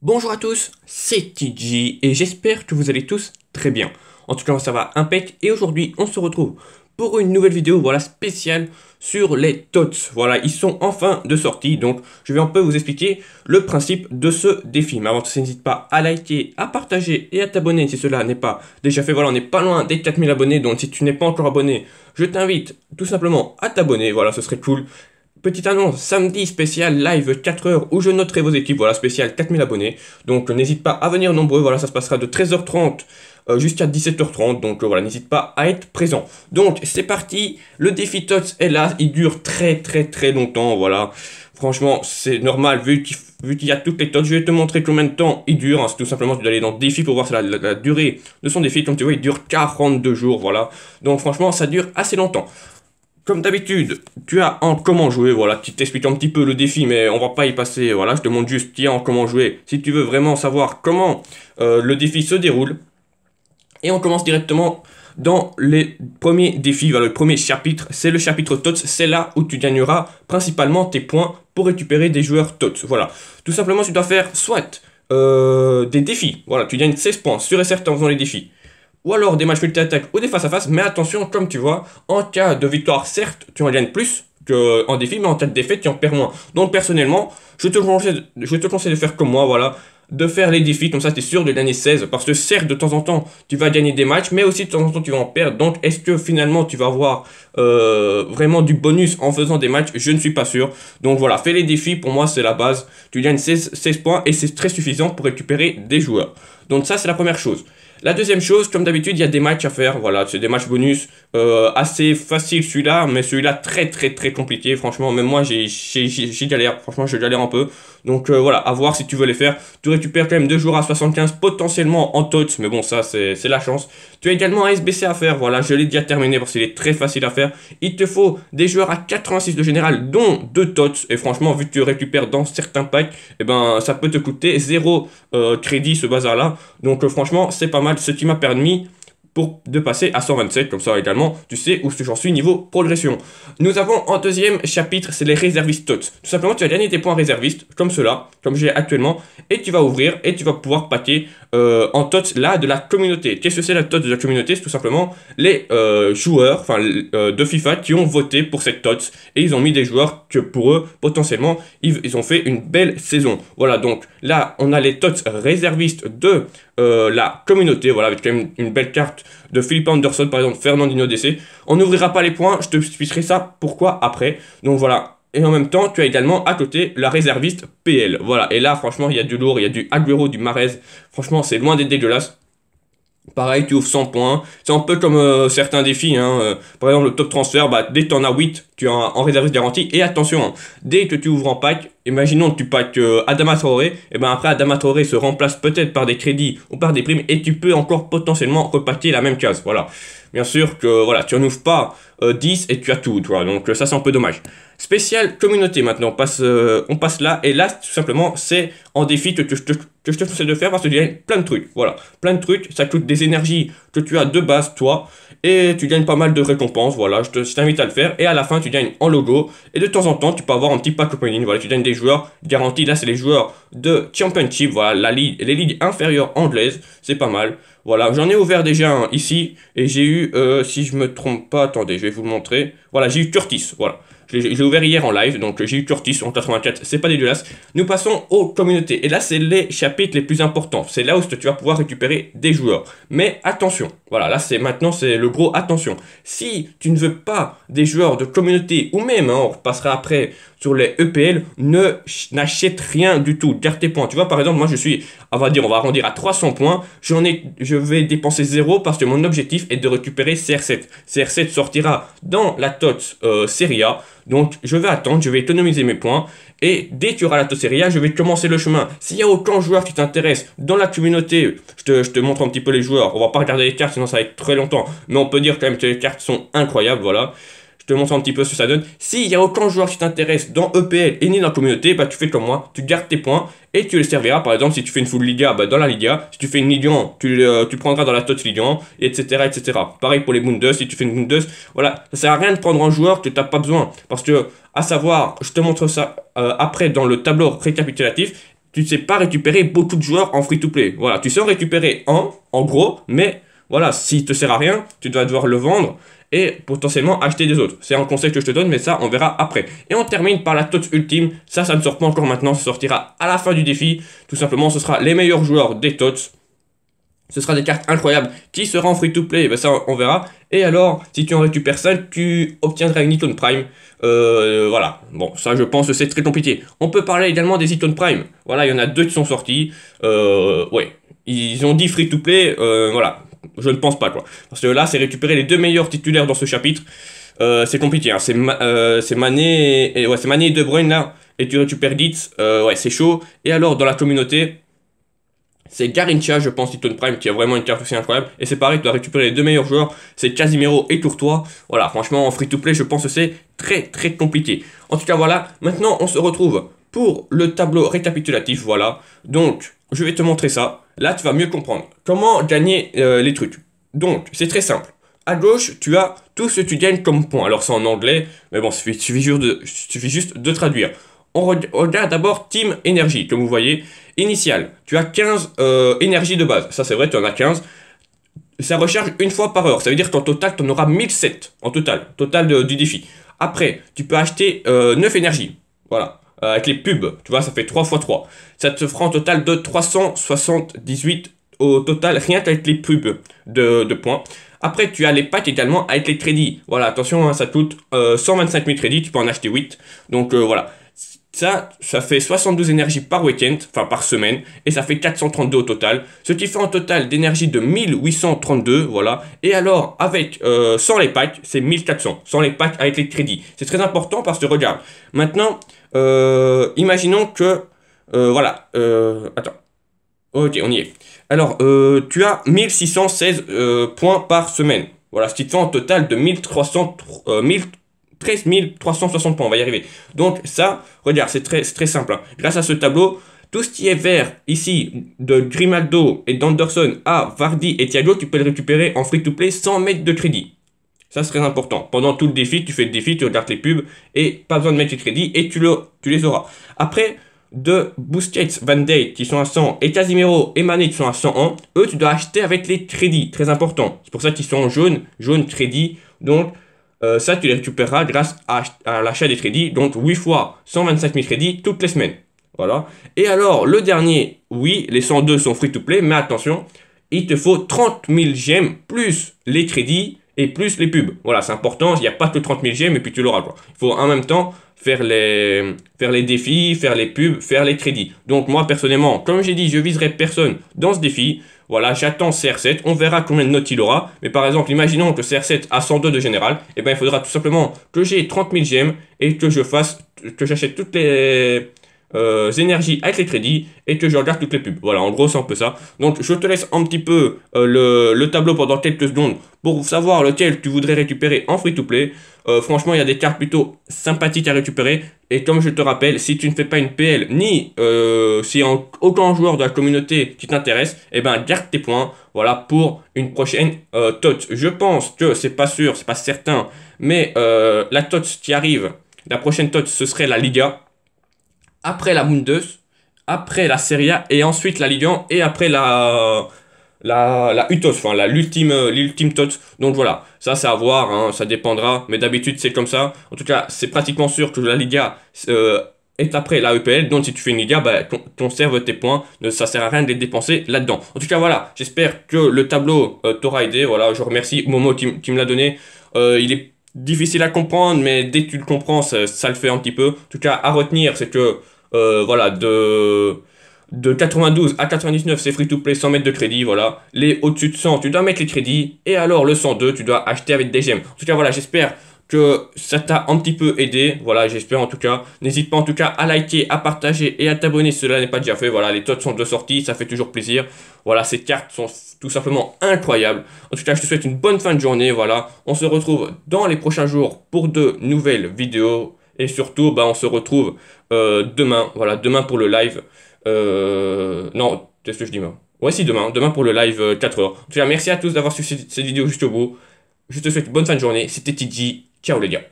Bonjour à tous, c'est TG et j'espère que vous allez tous très bien. En tout cas, ça va impec et aujourd'hui, on se retrouve pour une nouvelle vidéo spéciale sur les TOTS. Voilà, ils sont enfin de sortie, donc je vais un peu vous expliquer le principe de ce défi. Mais avant tout ça, n'hésite pas à liker, à partager et à t'abonner si cela n'est pas déjà fait. Voilà, on n'est pas loin des 4000 abonnés, donc si tu n'es pas encore abonné, je t'invite tout simplement à t'abonner. Voilà, ce serait cool. Petite annonce, samedi spécial live 4 heures où je noterai vos équipes, voilà, spécial 4000 abonnés. Donc n'hésite pas à venir nombreux, voilà, ça se passera de 13h30 jusqu'à 17h30, donc voilà, n'hésite pas à être présent. Donc c'est parti, le défi TOTS est là, il dure très longtemps, voilà. Franchement, c'est normal, vu qu'il y a toutes les TOTS, je vais te montrer combien de temps il dure, hein. C'est tout simplement, tu dois aller dans défi pour voir la durée de son défi. Comme tu vois, il dure 42 jours, voilà. Donc franchement, ça dure assez longtemps. Comme d'habitude, tu as en comment jouer, voilà, tu t'expliques un petit peu le défi, mais on va pas y passer, voilà, je te montre juste qui a en comment jouer, si tu veux vraiment savoir comment le défi se déroule. Et on commence directement dans les premiers défis, voilà, le premier chapitre, c'est le chapitre TOTS, c'est là où tu gagneras principalement tes points pour récupérer des joueurs TOTS, voilà. Tout simplement, tu dois faire soit des défis, voilà, tu gagnes 16 points, sûr et certain en faisant les défis. Ou alors des matchs multi-attaque ou des face-à-face, mais attention, comme tu vois, en cas de victoire, certes, tu en gagnes plus qu'en défi, mais en cas de défaite, tu en perds moins. Donc personnellement, je te conseille de faire comme moi, voilà, de faire les défis, comme ça tu es sûr de gagner 16, parce que certes, de temps en temps, tu vas gagner des matchs, mais aussi de temps en temps, tu vas en perdre. Donc est-ce que finalement, tu vas avoir vraiment du bonus en faisant des matchs? Je ne suis pas sûr. Donc voilà, fais les défis, pour moi, c'est la base. Tu gagnes 16 points et c'est très suffisant pour récupérer des joueurs. Donc ça, c'est la première chose. La deuxième chose, comme d'habitude, il y a des matchs à faire. Voilà, c'est des matchs bonus assez faciles celui-là, mais celui-là très compliqué. Franchement, même moi, j'ai galère. Franchement, je galère un peu. Donc voilà, à voir si tu veux les faire. Tu récupères quand même 2 joueurs à 75 potentiellement en TOTS, mais bon, ça, c'est la chance. Tu as également un SBC à faire. Voilà, je l'ai déjà terminé parce qu'il est très facile à faire. Il te faut des joueurs à 86 de général, dont 2 TOTS. Et franchement, vu que tu récupères dans certains packs, eh ben, ça peut te coûter 0 crédit, ce bazar-là. Donc franchement, c'est pas mal, ce qui m'a permis de passer à 127, comme ça également, tu sais où j'en suis niveau progression. Nous avons en deuxième chapitre, c'est les réservistes TOTS. Tout simplement, tu vas gagner tes points réservistes, comme cela, comme j'ai actuellement, et tu vas ouvrir, et tu vas pouvoir paquer en TOTS là de la communauté. Qu'est-ce que c'est la TOTS de la communauté? C'est tout simplement les joueurs de FIFA qui ont voté pour cette TOTS, et ils ont mis des joueurs que pour eux, potentiellement, ils ont fait une belle saison. Voilà, donc là, on a les TOTS réservistes de la communauté, voilà, avec quand même une belle carte de Philippe Anderson, par exemple, Fernandinho DC. On n'ouvrira pas les points, je te expliquerai ça pourquoi après. Donc voilà. Et en même temps, tu as également à côté la réserviste PL. Voilà. Et là, franchement, il y a du lourd, il y a du Agüero, du Mahrez. Franchement, c'est loin d'être dégueulasse. Pareil, tu ouvres 100 points. C'est un peu comme certains défis. Par exemple, le top transfert, bah, dès que tu en as 8, tu as en réserviste garantie. Et attention, dès que tu ouvres en pack, imaginons que tu packs Adama Traoré, et ben après Adama Traoré se remplace peut-être par des crédits ou par des primes, et tu peux encore potentiellement repacker la même case. Voilà. Bien sûr que voilà, tu en ouvres pas 10 et tu as tout, tu vois. Donc ça, c'est un peu dommage. Spécial communauté maintenant, on passe là, et là tout simplement c'est en défi que je te conseille de faire parce que tu gagnes plein de trucs, voilà, plein de trucs, ça coûte des énergies que tu as de base toi, et tu gagnes pas mal de récompenses, voilà, je t'invite à le faire, et à la fin tu gagnes en logo, et de temps en temps tu peux avoir un petit pack opening, voilà, tu gagnes des joueurs garantis, là c'est les joueurs de Championship, voilà, les ligues inférieures anglaises, c'est pas mal. Voilà, j'en ai ouvert déjà un ici, et j'ai eu, si je me trompe pas, attendez, je vais vous le montrer, voilà, j'ai eu Curtis, voilà. J'ai ouvert hier en live, donc j'ai eu Curtis en 84, c'est pas dégueulasse. Nous passons aux communautés, et là c'est les chapitres les plus importants, c'est là où tu vas pouvoir récupérer des joueurs. Mais attention, voilà, là maintenant c'est le gros attention. Si tu ne veux pas des joueurs de communauté, ou même, on repassera après sur les EPL, n'achète rien du tout, garde tes points. Tu vois, par exemple, moi je suis, on va arrondir à 300 points, je vais dépenser 0 parce que mon objectif est de récupérer CR7. CR7 sortira dans la TOTS Serie A. Donc je vais attendre, je vais économiser mes points, et dès qu'il y aura la TOTS Serie A, je vais commencer le chemin. S'il y a aucun joueur qui t'intéresse dans la communauté, je te montre un petit peu les joueurs. On va pas regarder les cartes, sinon ça va être très longtemps, mais on peut dire quand même que les cartes sont incroyables, voilà. Je te montre un petit peu ce que ça donne. S'il y a aucun joueur qui t'intéresse dans EPL et ni dans la communauté, bah tu fais comme moi, tu gardes tes points et tu les serviras. Par exemple, si tu fais une full Liga, bah dans la Liga. Si tu fais une Ligue 1, tu prendras dans la TOTS Ligue 1, etc., etc. Pareil pour les Bundes, si tu fais une Bundes, voilà, ça sert à rien de prendre un joueur que tu n'as pas besoin. Parce que, à savoir, je te montre ça après dans le tableau récapitulatif. tu ne sais pas récupérer beaucoup de joueurs en free-to-play. Voilà, tu sais en récupérer un, en gros, mais voilà, s'il te sert à rien, tu dois devoir le vendre et potentiellement acheter des autres. C'est un conseil que je te donne, mais ça, on verra après. Et on termine par la TOTS ultime. Ça ne sort pas encore maintenant, ça sortira à la fin du défi. Tout simplement, ce sera les meilleurs joueurs des TOTS. Ce sera des cartes incroyables. Qui sera en free-to-play? Ben ça, on verra. Et alors, si tu en récupères 5, tu obtiendras une Icon Prime. Voilà. Bon, ça, je pense que c'est très compliqué. On peut parler également des Icon Prime. Voilà, il y en a 2 qui sont sortis. Ouais. Ils ont dit free-to-play. Voilà. Je ne pense pas, quoi. Parce que là, c'est récupérer les 2 meilleurs titulaires dans ce chapitre. C'est compliqué, hein. C'est Mané et c'est Mané et De Bruyne, là. Et tu récupères Gitz. Ouais, c'est chaud. Et alors, dans la communauté... c'est Garrincha, je pense, Icon Prime, qui a vraiment une carte aussi incroyable. Et c'est pareil, tu dois récupérer les 2 meilleurs joueurs. C'est Casimiro et Courtois. Voilà, franchement, en free-to-play, je pense que c'est très compliqué. En tout cas, voilà. Maintenant, on se retrouve pour le tableau récapitulatif. Voilà. Donc, je vais te montrer ça. Là, tu vas mieux comprendre comment gagner les trucs. Donc, c'est très simple. À gauche, tu as tout ce que tu gagnes comme points. Alors, c'est en anglais, mais bon, il suffit juste de traduire. On regarde d'abord Team Energy, comme vous voyez. Initial, tu as 15 énergie de base. Ça, c'est vrai, tu en as 15. Ça recharge une fois par heure. Ça veut dire qu'en total, tu en auras 1007 en total. Du défi. Après, tu peux acheter 9 énergies. Voilà. Avec les pubs, tu vois, ça fait 3 x 3. Ça te fera un total de 378 au total, rien qu'avec les pubs de points. Après, tu as les packs également avec les crédits. Voilà, attention, hein, ça coûte 125 000 crédits. Tu peux en acheter 8. Donc, voilà. Ça fait 72 énergies par week-end, enfin par semaine, et ça fait 432 au total, ce qui fait un total d'énergie de 1832, voilà. Et alors, avec, sans les packs, c'est 1400, sans les packs avec les crédits. C'est très important parce que, regarde, maintenant, imaginons que, voilà, attends, ok, on y est. Alors, tu as 1616 points par semaine, voilà, ce qui te fait un total de 13 360 points, on va y arriver. Donc ça, regarde, c'est très simple. Hein. Grâce à ce tableau, tout ce qui est vert ici, de Grimaldo et d'Anderson à Vardy et Thiago, tu peux le récupérer en free-to-play sans mettre de crédit. Ça, c'est très important. Pendant tout le défi, tu fais le défi, tu regardes les pubs et pas besoin de mettre les crédits et tu les auras. Après, de Busquets, Van Dijk qui sont à 100 et Casimiro et Mané qui sont à 101, eux, tu dois acheter avec les crédits. Très important. C'est pour ça qu'ils sont en jaune crédit. Donc, ça, tu les récupéreras grâce à l'achat des crédits. Donc, 8 fois 125 000 crédits toutes les semaines. Voilà. Et alors, le dernier, oui, les 102 sont free-to-play. Mais attention, il te faut 30 000 gemmes plus les crédits et plus les pubs. Voilà, c'est important. Il n'y a pas que 30 000 gemmes et puis tu l'auras, quoi. Il faut en même temps faire les défis, faire les pubs, faire les crédits. Donc, moi, personnellement, comme j'ai dit, je viserai personne dans ce défi. Voilà, j'attends CR7, on verra combien de notes il aura. Mais par exemple, imaginons que CR7 a 102 de général. Et bien, il faudra tout simplement que j'ai 30 000 gemmes et que j'achète toutes les énergies avec les crédits et que je regarde toutes les pubs. Voilà, en gros, c'est un peu ça. Donc, je te laisse un petit peu le tableau pendant quelques secondes pour savoir lequel tu voudrais récupérer en free-to-play. Franchement, il y a des cartes plutôt sympathiques à récupérer. Et comme je te rappelle, si tu ne fais pas une PL, ni s'il n'y a aucun joueur de la communauté qui t'intéresse, eh ben garde tes points, voilà, pour une prochaine TOTS. Je pense que c'est pas sûr, c'est pas certain, mais la TOTS qui arrive, la prochaine TOTS, ce serait la Liga, après la Bundes, après la Serie A, et ensuite la Ligue 1, et après la UTOS, enfin l'ultime TOTS. Donc voilà, ça c'est à voir, hein, ça dépendra, mais d'habitude c'est comme ça. En tout cas, c'est pratiquement sûr que la Liga est après la EPL, donc si tu fais une Liga, bah, conserve tes points, ça sert à rien de les dépenser là-dedans. En tout cas voilà, j'espère que le tableau t'aura aidé, voilà, je remercie Momo qui me l'a donné. Il est difficile à comprendre, mais dès que tu le comprends, ça le fait un petit peu. En tout cas, à retenir, c'est que, voilà, de 92 à 99, c'est free to play sans mettre de crédit, voilà. Les au-dessus de 100, tu dois mettre les crédits. Et alors, le 102, tu dois acheter avec des gemmes. En tout cas, voilà, j'espère que ça t'a un petit peu aidé. Voilà, j'espère en tout cas. N'hésite pas en tout cas à liker, à partager et à t'abonner si cela n'est pas déjà fait. Voilà, les tots sont de sortie, ça fait toujours plaisir. Voilà, ces cartes sont tout simplement incroyables. En tout cas, je te souhaite une bonne fin de journée. Voilà, on se retrouve dans les prochains jours pour de nouvelles vidéos. Et surtout, bah, on se retrouve demain. Voilà, demain pour le live. Non, qu'est-ce que je dis moi? Ouais, si, demain pour le live 4h. En tout cas, merci à tous d'avoir suivi cette vidéo jusqu'au bout. Je te souhaite une bonne fin de journée. C'était TG. Ciao les gars.